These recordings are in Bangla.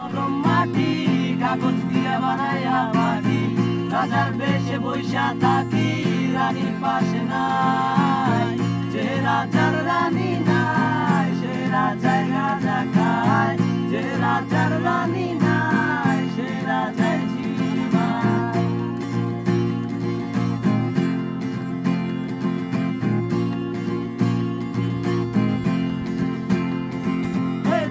নরম মাটি কাগজ দিয়ে বানাইয়া পাটি রাজার বেশে বৈশা থাকি রানীর পাশে নাই যে রাজার রানী নাই সে রাজায় রাজা খায় যে রাজার রানী নাই সে রাজায় জিমায়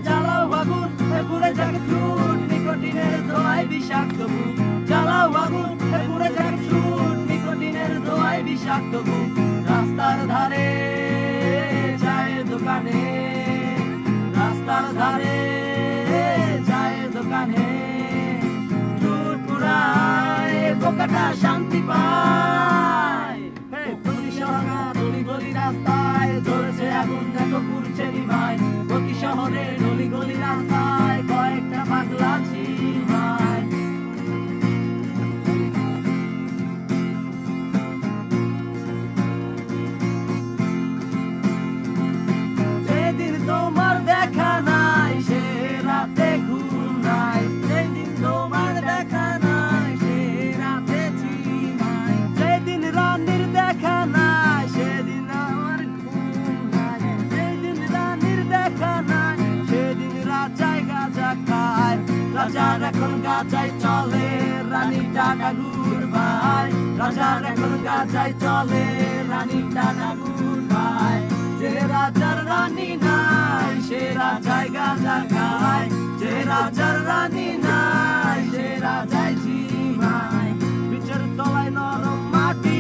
জ্বালাও আগুন পুড়ে যাকে চুন নিকোটিনের ধোঁয়ায় বিষাক্ত বুক জ্বালাও আগুন পুড়ে যাকে চুন নিকোটিনের ধোঁয়ায় বিষাক্ত বুক রাস্তার ধারে চায়ের দোকানে রাস্তার ধারে চায়ের দোকানে চুট পুরায় বোকাটা শান্তি পায় প্রতি সরকার গলি গলি রাস্তায় জ্বলছে আগুন দেখো পুড়ছে নিভায় প্রতি শহরে গলি গলি রাস্তায় কয়েকটা পাগলা চিমায় যেদিন তোমার দেখা নাই সে রাতে ঘুম নাই যেদিন তোমার দেখা নাই সে রাতে চিমায় যেদিন রানীর দেখা নাই সেদিন আমার ঘুম নাই যেদিন রানীর দেখা নাই সেদিন রাজায় গাঁজা খায় রাজার এখন গাঁজায় চলে রানীর টাকা ঘুরবায় রাজার এখন গাঁজায় চলে রানীর টাকা ঘুরবায় যে রাজার রানী নাই সে রাজায় গাঁজা খায় যে রাজার রানী নাই সে রাজায় জিমায় পিচের তলায় নরম মাটি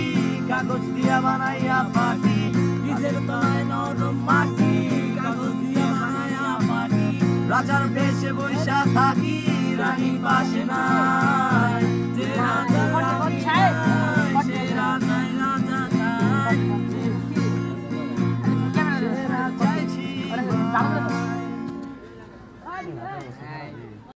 কাগজ দিয়া বানাইয়া পাটি পিচের তলায় নরম মাটি কাগজ দিয়া বানাইয়া পাটি রাজার বেশে বৈশা থাকি রানী পাশে না